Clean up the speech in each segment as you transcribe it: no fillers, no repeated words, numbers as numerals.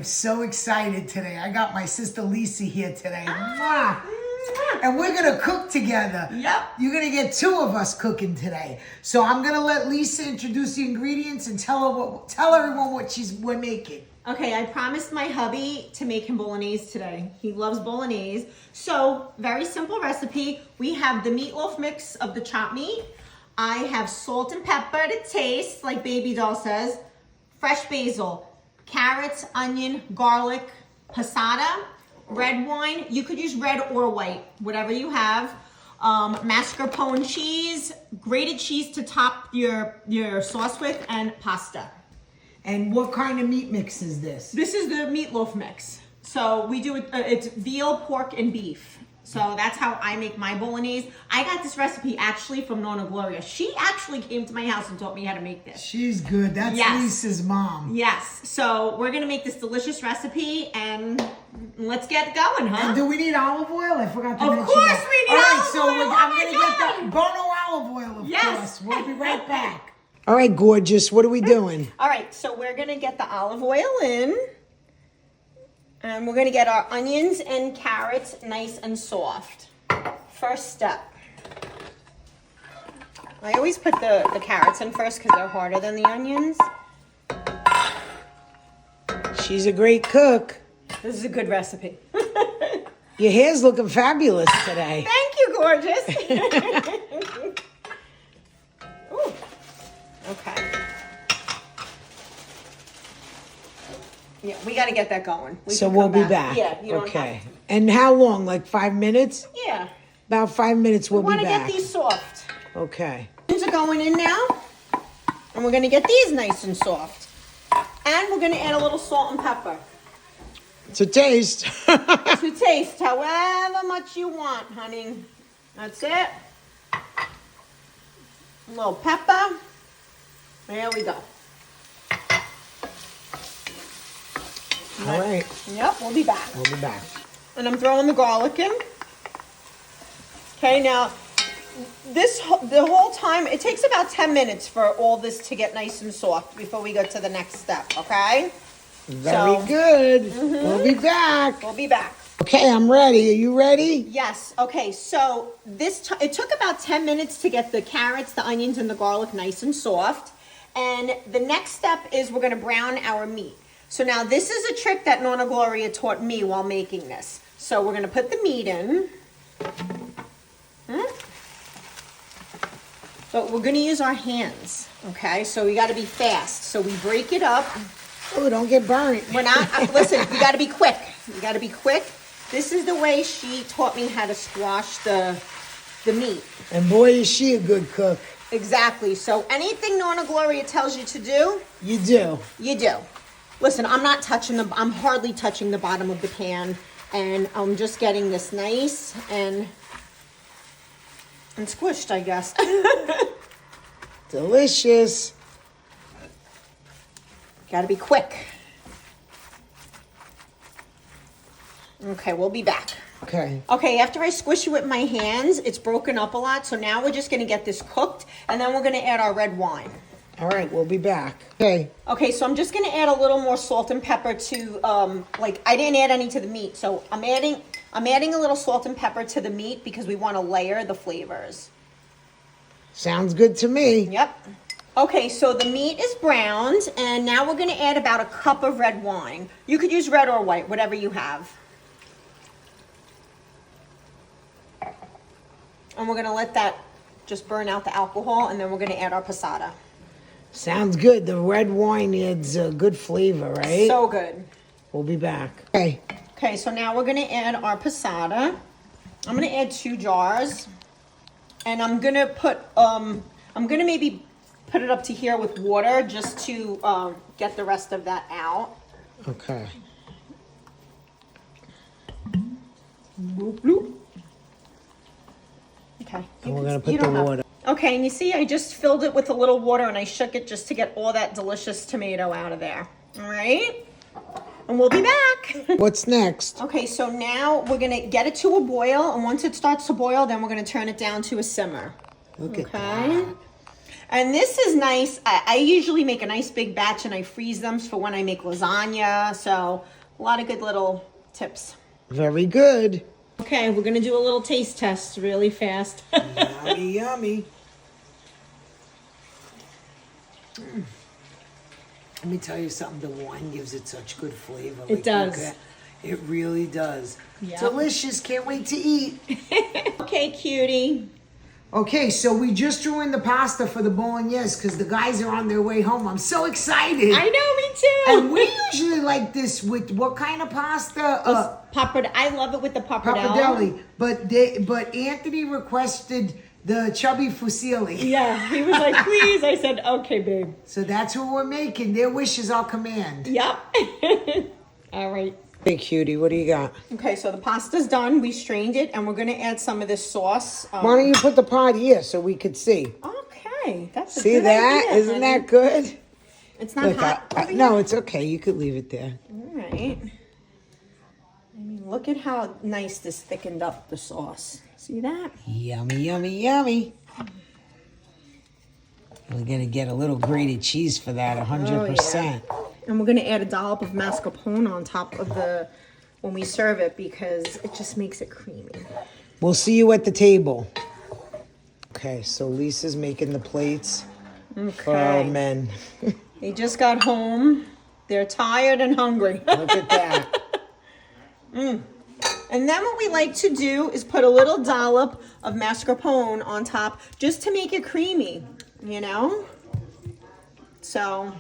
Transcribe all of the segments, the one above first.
so excited today. I got my sister Lisa here today. Mwah. And we're going to cook together. Yep. You're going to get two of us cooking today. So I'm going to let Lisa introduce the ingredients and tell everyone what we're making. Okay, I promised my hubby to make him Bolognese today. He loves Bolognese. So, very simple recipe. We have the meatloaf mix of the chopped meat. I have salt and pepper to taste, like Baby Doll says. Fresh basil, carrots, onion, garlic, passata, red wine. You could use red or white, whatever you have. Mascarpone cheese, grated cheese to top your sauce with, and pasta. And what kind of meat mix is this? This is the meatloaf mix. So we do it, it's veal, pork, and beef. So that's how I make my Bolognese. I got this recipe actually from Nonna Gloria. She actually came to my house and taught me how to make this. She's good. That's Yes. Lisa's mom. Yes. So we're gonna make this delicious recipe and let's get going, huh? And do we need olive oil? I forgot to mention Of course that. we need All right, olive so oil. I'm Oh going to my get God. the Bono olive oil, of Yes. course. We'll be right back. All right, gorgeous. What are we doing? All right, so we're gonna get the olive oil in. And we're gonna get our onions and carrots nice and soft. First step. I always put the carrots in first because they're harder than the onions. She's a great cook. This is a good recipe. Your hair's looking fabulous today. Thank you, gorgeous. Ooh. Okay. Yeah, we got to get that going. So can we'll come be back. Yeah, you don't okay. have- And how long? Like 5 minutes? Yeah. About 5 minutes we'll We want be to back. get these soft. Okay. These are going in now. And we're going to get these nice and soft. And we're going to add a little salt and pepper. To taste. To taste however much you want, honey. That's it. A little pepper. There we go. All right. Yep, we'll be back. We'll be back. And I'm throwing the garlic in. Okay, now the whole time, it takes about 10 minutes for all this to get nice and soft before we go to the next step, okay? Very good. We'll be back. We'll be back. Okay, I'm ready. Are you ready? Yes, okay, so it took about 10 minutes to get the carrots, the onions, and the garlic nice and soft. And the next step is we're gonna brown our meat. So now this is a trick that Nonna Gloria taught me while making this. So we're gonna put the meat in. But we're gonna use our hands, okay? So we gotta be fast. So we break it up. Oh, don't get burnt. We're not, listen, you gotta be quick. You gotta be quick. This is the way she taught me how to squash the meat. And boy, is she a good cook. Exactly. So anything Nonna Gloria tells you to do, You do. you do. Listen, I'm hardly touching the bottom of the pan, and I'm just getting this nice and squished, I guess. Delicious. Gotta be quick. Okay, we'll be back. Okay. Okay, after I squish it with my hands, it's broken up a lot, so now we're just gonna get this cooked, and then we're gonna add our red wine. All right, we'll be back. Okay. Okay, so I'm just gonna add a little more salt and pepper to, I didn't add any to the meat, so I'm adding a little salt and pepper to the meat because we wanna layer the flavors. Sounds good to me. Yep. Okay, so the meat is browned, and now we're gonna add about a cup of red wine. You could use red or white, whatever you have. And we're gonna let that just burn out the alcohol, and then we're gonna add our passata. Sounds good. The red wine adds a good flavor, right? So good. We'll be back. Okay. Okay, so now we're gonna add our passata. I'm gonna add 2 jars. And I'm gonna maybe put it up to here with water just to get the rest of that out. Okay. Bloop, bloop. Okay. And we're going to put the water. Okay, and you see I just filled it with a little water and I shook it just to get all that delicious tomato out of there. All right? And we'll be back. What's next? Okay, so now we're going to get it to a boil, and once it starts to boil, then we're going to turn it down to a simmer. Look at that. And this is nice. I usually make a nice big batch and I freeze them for when I make lasagna. So a lot of good little tips. Very good. Okay, we're gonna do a little taste test really fast. Yummy, yummy. Let me tell you something. The wine gives it such good flavor. It does. It really does. Yep. Delicious. Can't wait to eat. Okay, cutie. Okay, so we just threw in the pasta for the Bolognese because the guys are on their way home. I'm so excited. I know, me too. And we usually like this with what kind of pasta? I love it with the pappardelle. Pappardelle. But Anthony requested the chubby fusilli. Yeah, he was like, please. I said, okay, babe. So that's what we're making. Their wish is our command. Yep. All right. Hey, cutie, what do you got? Okay, so the pasta's done. We strained it, and we're going to add some of this sauce. Why don't you put the pot here so we could see? Okay, that's a See good that? idea, Isn't honey. that good? It's not Look, hot. no, it's okay. You could leave it there. All right. I mean, look at how nice this thickened up the sauce. See that? Yummy, yummy, yummy. We're going to get a little grated cheese for that, 100%. And we're going to add a dollop of mascarpone on top of when we serve it because it just makes it creamy. We'll see you at the table. Okay, so Lisa's making the plates for our men. They just got home. They're tired and hungry. Look at that. And then what we like to do is put a little dollop of mascarpone on top just to make it creamy, you know? So...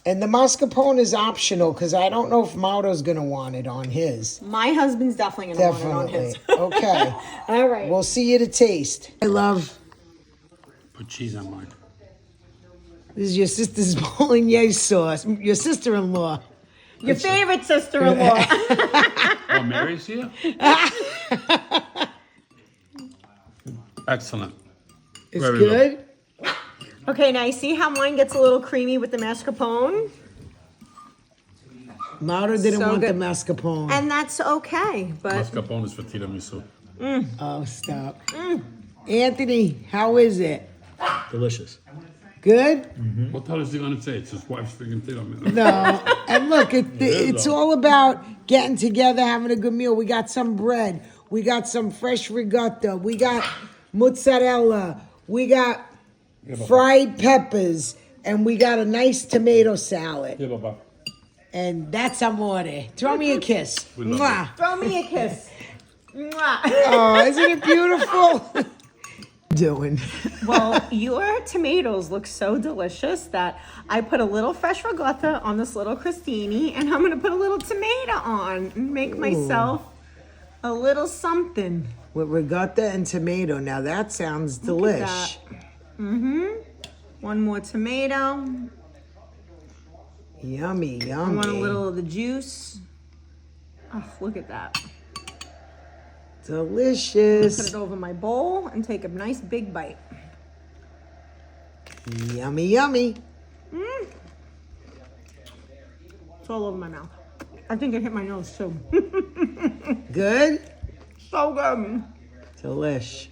And the mascarpone is optional because I don't know if Mauto's going to want it on his. My husband's definitely going to want it on his. Okay. All right. We'll see you to taste. I love... Put cheese on mine. This is your sister's Bolognese sauce. Your sister-in-law. Your favorite sister-in-law. Oh, Mary's here? Excellent. It's Very good? Okay, now you see how mine gets a little creamy with the mascarpone? Mauto didn't So want good. the mascarpone. And that's okay, but Mascarpone is for tiramisu. Oh, stop. Anthony, how is it? Delicious. Good? What the hell is he going to say? It's his wife's freaking tiramisu. No. And look, it's all about getting together, having a good meal. We got some bread. We got some fresh ricotta. We got mozzarella. We got fried peppers. And we got a nice tomato salad. Yeah, Baba. And that's amore. Throw me a kiss. We love Mwah. throw me a kiss. Mwah. Oh, isn't it beautiful? Doing. Well, your tomatoes look so delicious that I put a little fresh ricotta on this little crostini, and I'm going to put a little tomato on and make myself a little something. With ricotta and tomato. Now that sounds Look at delish. that. One more tomato. Yummy, I yummy. want a little of the juice. Oh, look at that. Put Delicious. it over my bowl and take a nice big bite. Yummy, yummy. It's all over my mouth. I think it hit my nose too. Good? So good. Delish.